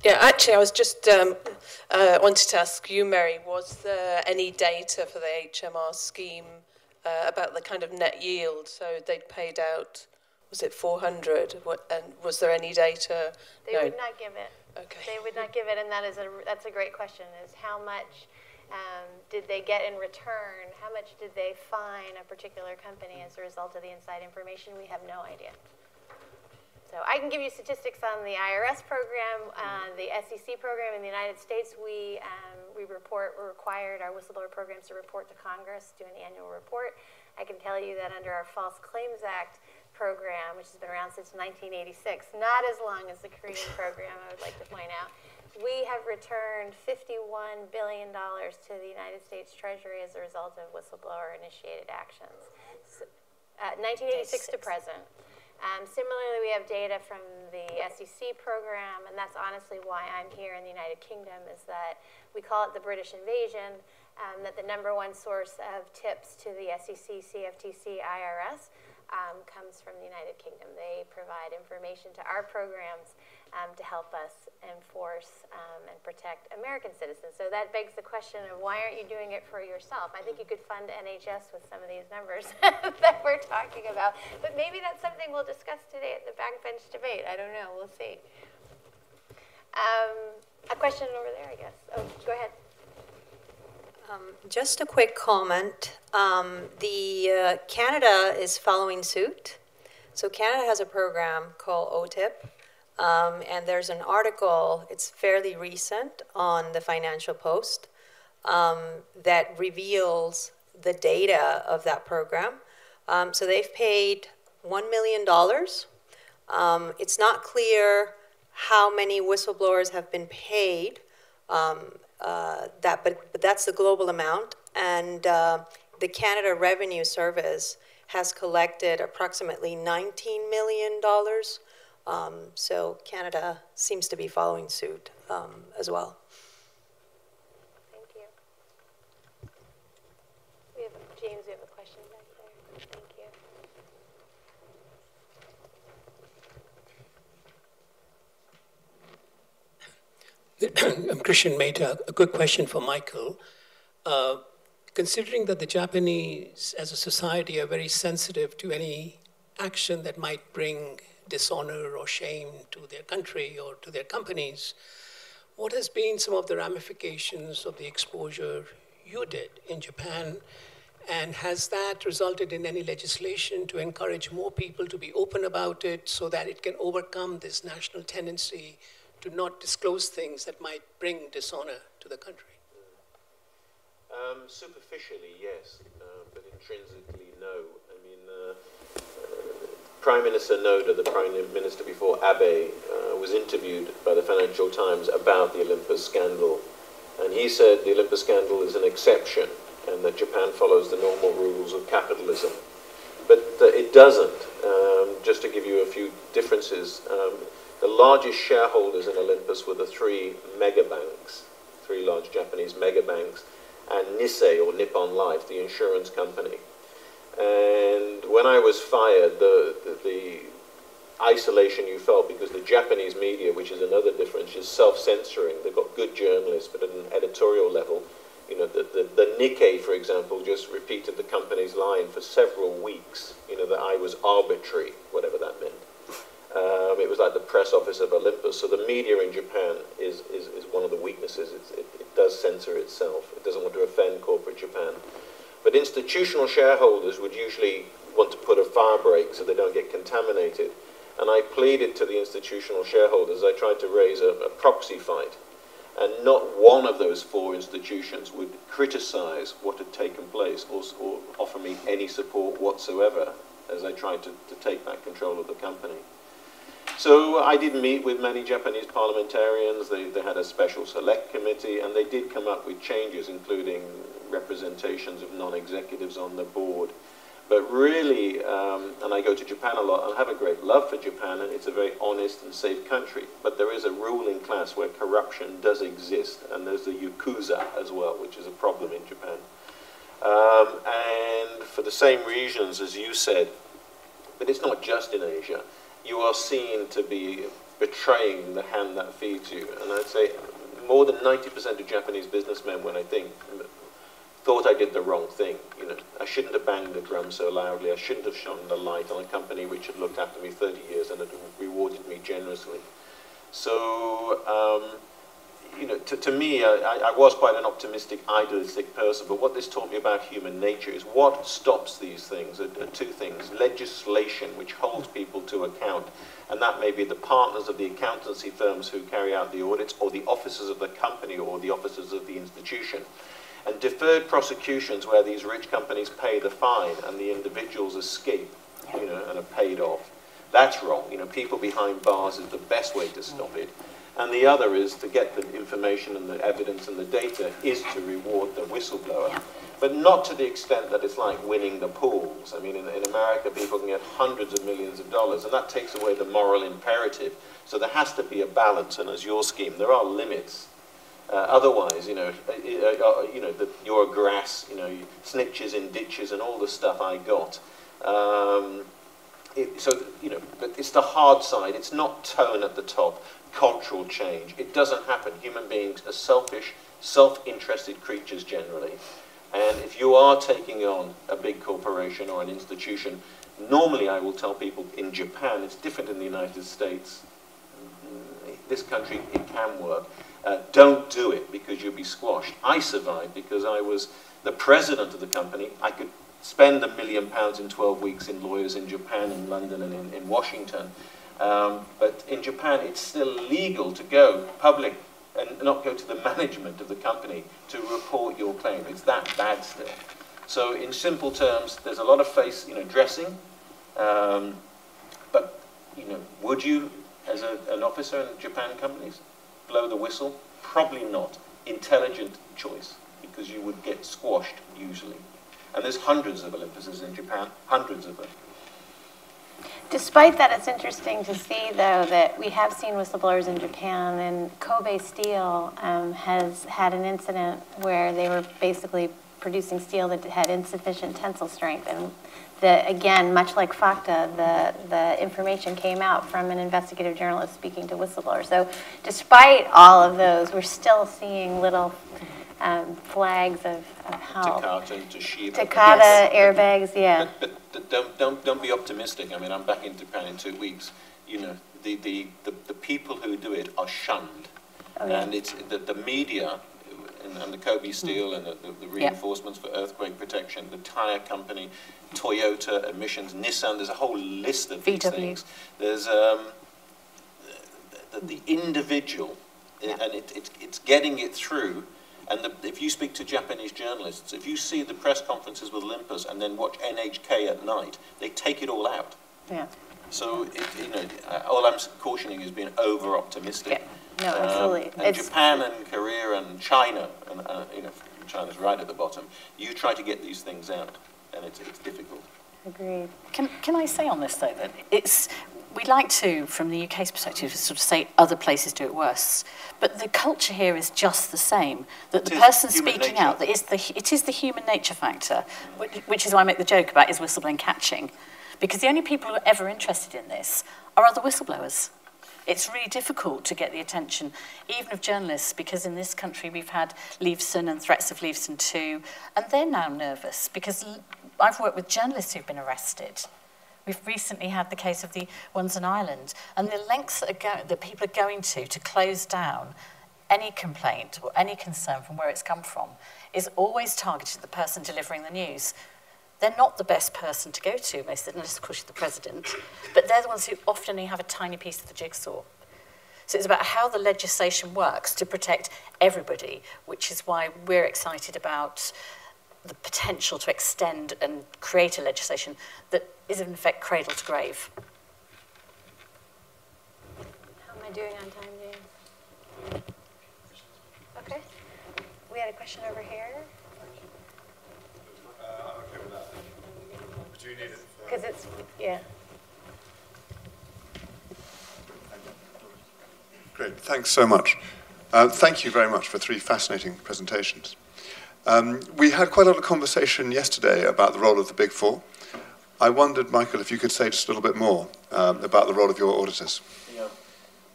Yeah, actually, I was just wanted to ask you, Mary, was there any data for the HMR scheme about the kind of net yield? So they'd paid out, was it 400? And was there any data? They would not give it. Okay. They would not give it, and that's a great question, is how much did they get in return? How much did they fine a particular company as a result of the inside information? We have no idea. So I can give you statistics on the IRS program, the SEC program in the United States. We're required, our whistleblower programs, to report to Congress, do an annual report. I can tell you that under our False Claims Act program, which has been around since 1986, not as long as the Korean program, I would like to point out, we have returned $51 billion to the United States Treasury as a result of whistleblower-initiated actions. So, 1986 to present. Similarly, we have data from the SEC program, and that's honestly why I'm here in the United Kingdom, is that we call it the British invasion, that the #1 source of tips to the SEC, CFTC, IRS comes from the United Kingdom. They provide information to our programs to help us enforce and protect American citizens. So that begs the question of, why aren't you doing it for yourself? I think you could fund NHS with some of these numbers that we're talking about. But maybe that's something we'll discuss today at the backbench debate. I don't know. We'll see. A question over there, I guess. Oh, go ahead. Just a quick comment. Canada is following suit. So Canada has a program called OTIP. And there's an article, it's fairly recent, on the Financial Post that reveals the data of that program. So they've paid $1 million. It's not clear how many whistleblowers have been paid, but that's the global amount. And the Canada Revenue Service has collected approximately $19 million. So Canada seems to be following suit as well. Thank you. James, we have a question back there. Thank you. I'm Christian Mehta. A quick question for Michael. Considering that the Japanese as a society are very sensitive to any action that might bring dishonor or shame to their country or to their companies, what has been some of the ramifications of the exposure you did in Japan? And has that resulted in any legislation to encourage more people to be open about it so that it can overcome this national tendency to not disclose things that might bring dishonor to the country? Superficially, yes, but intrinsically, no. I mean, Prime Minister Noda, the Prime Minister before Abe, was interviewed by the Financial Times about the Olympus scandal. And he said the Olympus scandal is an exception and that Japan follows the normal rules of capitalism. But it doesn't. Just to give you a few differences, the largest shareholders in Olympus were the three mega banks, three large Japanese mega banks, and Nissay, or Nippon Life, the insurance company. And when I was fired, the isolation you felt, because the Japanese media, which is another difference, is self-censoring. They've got good journalists, but at an editorial level, you know, the Nikkei, for example, just repeated the company's line for several weeks, you know, that I was arbitrary, whatever that meant. It was like the press office of Olympus. So the media in Japan is one of the weaknesses. It does censor itself. It doesn't want to offend corporate Japan. But institutional shareholders would usually want to put a fire break so they don't get contaminated. And I pleaded to the institutional shareholders. I tried to raise a proxy fight. And not one of those four institutions would criticize what had taken place or offer me any support whatsoever as I tried to take back control of the company. So I did meet with many Japanese parliamentarians. They had a special select committee, and they did come up with changes, including representations of non-executives on the board. But really, and I go to Japan a lot, I have a great love for Japan, and it's a very honest and safe country. But there is a ruling class where corruption does exist, and there's the Yakuza as well, which is a problem in Japan. And for the same reasons as you said, but it's not just in Asia, you are seen to be betraying the hand that feeds you. And I'd say more than 90% of Japanese businessmen, when I think, thought I did the wrong thing. You know, I shouldn't have banged the drum so loudly. I shouldn't have shone the light on a company which had looked after me 30 years and had rewarded me generously. So, you know, to me, I was quite an optimistic, idealistic person, but what this taught me about human nature is what stops these things are two things. Legislation, which holds people to account, and that may be the partners of the accountancy firms who carry out the audits, or the officers of the company, or the officers of the institution. And deferred prosecutions where these rich companies pay the fine and the individuals escape, you know, and are paid off. That's wrong. You know, people behind bars is the best way to stop it. And the other is to get the information and the evidence and the data is to reward the whistleblower. But not to the extent that it's like winning the pools. I mean, in America, people can get hundreds of millions of dollars, and that takes away the moral imperative. So there has to be a balance, and as your scheme, there are limits. Otherwise, you know, your grass, you know, snitches in ditches and all the stuff I got. So, you know, but it's the hard side. It's not tone at the top, cultural change. It doesn't happen. Human beings are selfish, self-interested creatures generally. And if you are taking on a big corporation or an institution, normally I will tell people in Japan, it's different in the United States. This country, it can work. Don't do it because you'll be squashed. I survived because I was the president of the company. I could spend £1 million in 12 weeks in lawyers in Japan, in London, and in Washington. But in Japan, it's still legal to go public and not go to the management of the company to report your claim. It's that bad still. So in simple terms, there's a lot of face, you know, dressing. But, you know, would you, as an officer in Japan companies, blow the whistle? Probably not. Intelligent choice, because you would get squashed usually. And there's hundreds of Olympuses in Japan, hundreds of them. Despite that, it's interesting to see, though, that we have seen whistleblowers in Japan, and Kobe Steel has had an incident where they were basically producing steel that had insufficient tensile strength. And again, much like FACTA, the information came out from an investigative journalist speaking to whistleblowers. So despite all of those, we're still seeing little flags of help. Takata, Toshiba. Takata, airbags, yeah. But don't be optimistic. I mean, I'm back in Japan in 2 weeks. You know, the people who do it are shunned. Oh, yeah. And it's the media and the Kobe Steel and the reinforcements for earthquake protection, the tire company, Toyota, emissions, Nissan, there's a whole list of these things. There's the individual, and it's getting it through. And if you speak to Japanese journalists, if you see the press conferences with Olympus and then watch NHK at night, they take it all out. Yeah. So, you know, all I'm cautioning is being over-optimistic. Yeah. No, absolutely. And Japan and Korea and China, and you know, China's right at the bottom. You try to get these things out, and it's difficult. Agreed. Can I say on this, though, that we like to, from the UK's perspective, sort of say other places do it worse. But the culture here is just the same. That the person speaking out, it is the human nature factor, which is why I make the joke about is whistleblowing catching. Because the only people who are ever interested in this are other whistleblowers. It's really difficult to get the attention, even of journalists, because in this country we've had Leveson and threats of Leveson too, and they're now nervous because I've worked with journalists who've been arrested. We've recently had the case of the ones in Ireland, and the lengths that people are going to close down any complaint or any concern from where it's come from is always targeted at the person delivering the news. They're not the best person to go to, most of unless, of course, you're the president, but they're the ones who often only have a tiny piece of the jigsaw. So it's about how the legislation works to protect everybody, which is why we're excited about the potential to extend and create a legislation that is, in effect, cradle to grave. How am I doing on time, James? Okay. We had a question over here. I'm okay with that. Do you need it? Because it's, yeah. Great, thanks so much. Thank you very much for 3 fascinating presentations. We had quite a lot of conversation yesterday about the role of the Big Four. I wondered, Michael, if you could say just a little bit more about the role of your auditors. Yeah.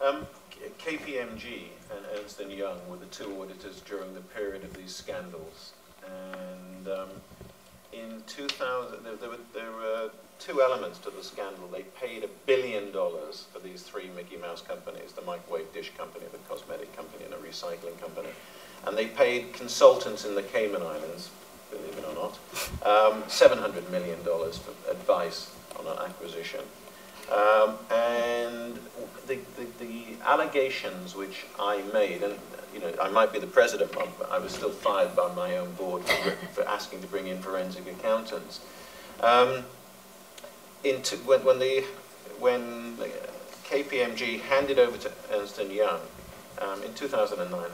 KPMG and Ernst & Young were the two auditors during the period of these scandals. And in 2000, there were two elements to the scandal. They paid $1 billion for these three Mickey Mouse companies, the microwave dish company, the cosmetic company, and a recycling company. And they paid consultants in the Cayman Islands, believe it or not, $700 million for advice on an acquisition. And the allegations which I made, and you know, I might be the president, but I was still fired by my own board for asking to bring in forensic accountants. When KPMG handed over to Ernst & Young in 2009,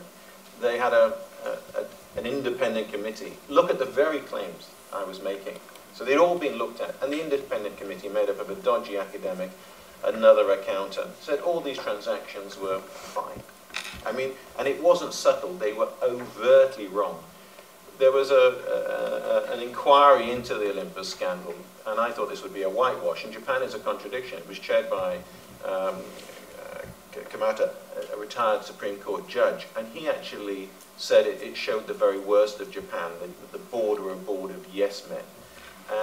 they had an independent committee look at the very claims I was making. So they'd all been looked at, and the independent committee, made up of a dodgy academic, another accountant, said all these transactions were fine. I mean, and it wasn't subtle, they were overtly wrong. There was an inquiry into the Olympus scandal, and I thought this would be a whitewash. In Japan, it's a contradiction. It was chaired by Kamata, a retired Supreme Court judge, and he actually said it showed the very worst of Japan. The board were a board of yes men.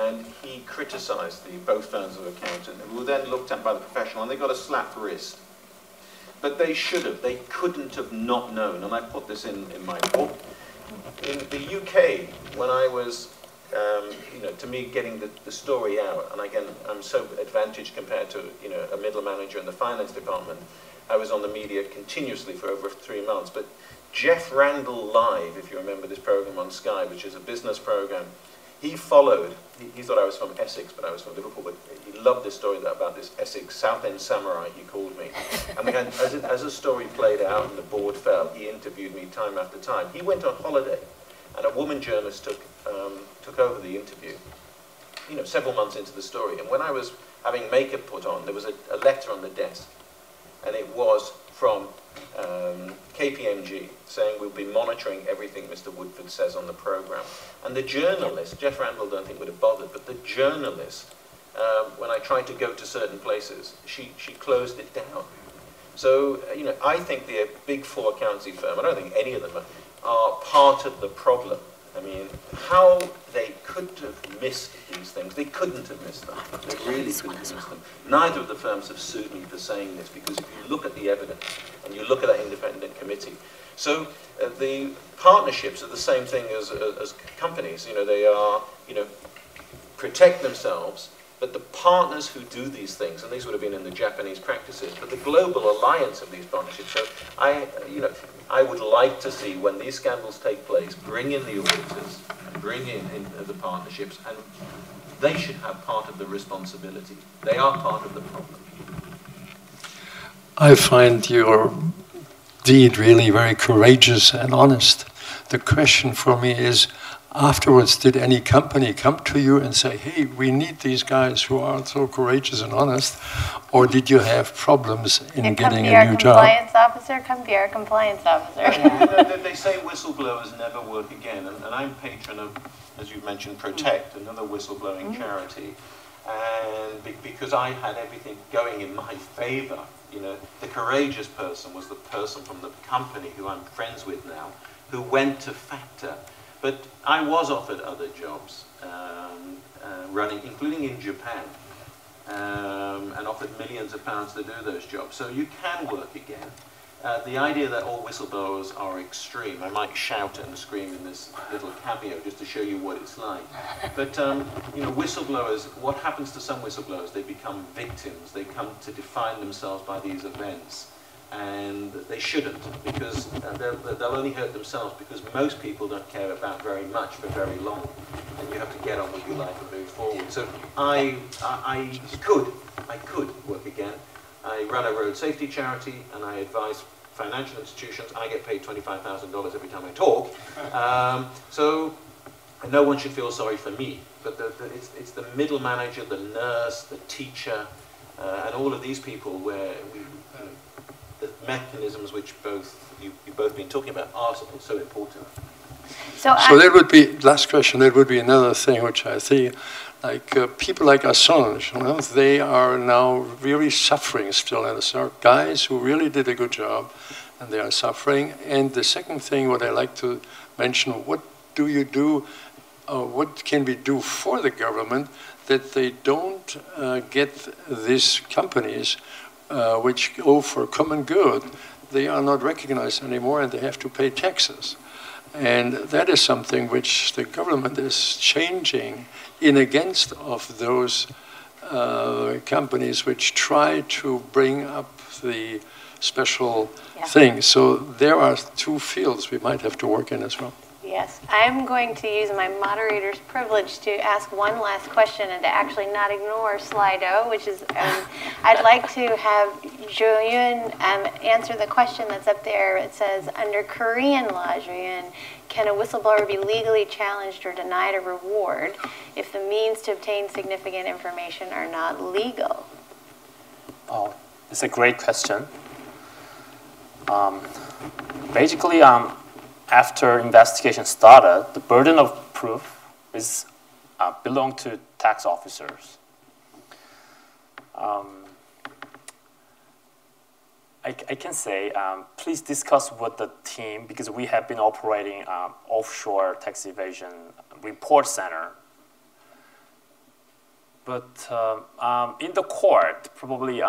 And he criticized both firms of accounting, who were then looked at by the professional, and they got a slap wrist. But they should have, they couldn't have not known, and I put this in my book. In the UK, when I was, to me, getting the story out, and again, I'm so advantaged compared to, a middle manager in the finance department. I was on the media continuously for over 3 months, but Jeff Randall Live, if you remember this program on Sky, which is a business program, he followed, he thought I was from Essex, but I was from Liverpool, but he loved this story about this Essex Southend samurai, he called me. And we had, as the story played out and the board fell, he interviewed me time after time. He went on holiday, and a woman journalist took over the interview, several months into the story. And when I was having makeup put on, there was a letter on the desk, and it was from KPMG saying we'll be monitoring everything Mr. Woodford says on the program. And the journalist, Jeff Randall don't think would have bothered, but the journalist, when I tried to go to certain places, she closed it down. So, I think the Big Four accounting firm, I don't think any of them are part of the problem. I mean, how they could have missed these things, they couldn't have missed them. They really couldn't have missed them. Neither of the firms have sued me for saying this, because if you look at the evidence and you look at that independent committee, so the partnerships are the same thing as companies. They are, protect themselves, but the partners who do these things, and these would have been in the Japanese practices, but the global alliance of these partnerships. So I would like to see, when these scandals take place, bring in the auditors, bring in the partnerships, and they should have part of the responsibility. They are part of the problem. I find your deed really very courageous and honest. The question for me is, afterwards, did any company come to you and say, hey, we need these guys who are so courageous and honest? Or did you have problems in getting a new job? Come be our compliance officer. They say whistleblowers never work again. And I'm patron of, as you mentioned, Protect, another whistleblowing charity. And because I had everything going in my favor, the courageous person was the person from the company who I'm friends with now, who went to Factor. But I was offered other jobs, running, including in Japan, and offered millions of pounds to do those jobs. So you can work again. The idea that all whistleblowers are extreme, I might shout and scream in this little cameo just to show you what it's like. But whistleblowers, what happens to some whistleblowers? They become victims. They come to define themselves by these events. And they shouldn't, because they'll only hurt themselves, because most people don't care about very much for very long, and you have to get on with your life and move forward. So I could work again. I run a road safety charity, and I advise financial institutions. I get paid $25,000 every time I talk. So no one should feel sorry for me, but it's the middle manager, the nurse, the teacher, and all of these people where the mechanisms which you've both been talking about are so important. So that would be, last question, that would be another thing which I see, like people like Assange, you know, they are now really suffering still. And there are guys who really did a good job, and they are suffering. And the second thing, what I like to mention, what do you do, what can we do for the government that they don't get these companies which go for common good, they are not recognized anymore and they have to pay taxes. And that is something which the government is changing in against of those companies which try to bring up the special things. So there are two fields we might have to work in as well. Yes, I'm going to use my moderator's privilege to ask one last question and to actually not ignore Slido, which is, I'd like to have Jo-Yoon answer the question that's up there. It says, under Korean law, Jo-Yoon, can a whistleblower be legally challenged or denied a reward if the means to obtain significant information are not legal? Oh, it's a great question. Basically, after investigation started, the burden of proof is belong to tax officers. I can say, please discuss with the team, because we have been operating offshore tax evasion report center. But in the court, probably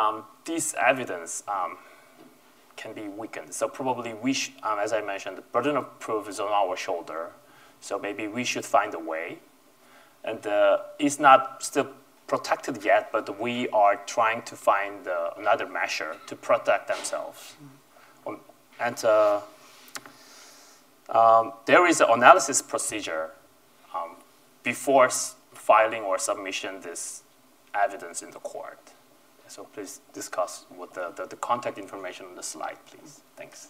this evidence can be weakened. So probably we should, as I mentioned, the burden of proof is on our shoulder. So maybe we should find a way. And it's not still protected yet, but we are trying to find another measure to protect themselves. And there is an analysis procedure before filing or submission this evidence in the court. So please discuss with the contact information on the slide, please. Thanks.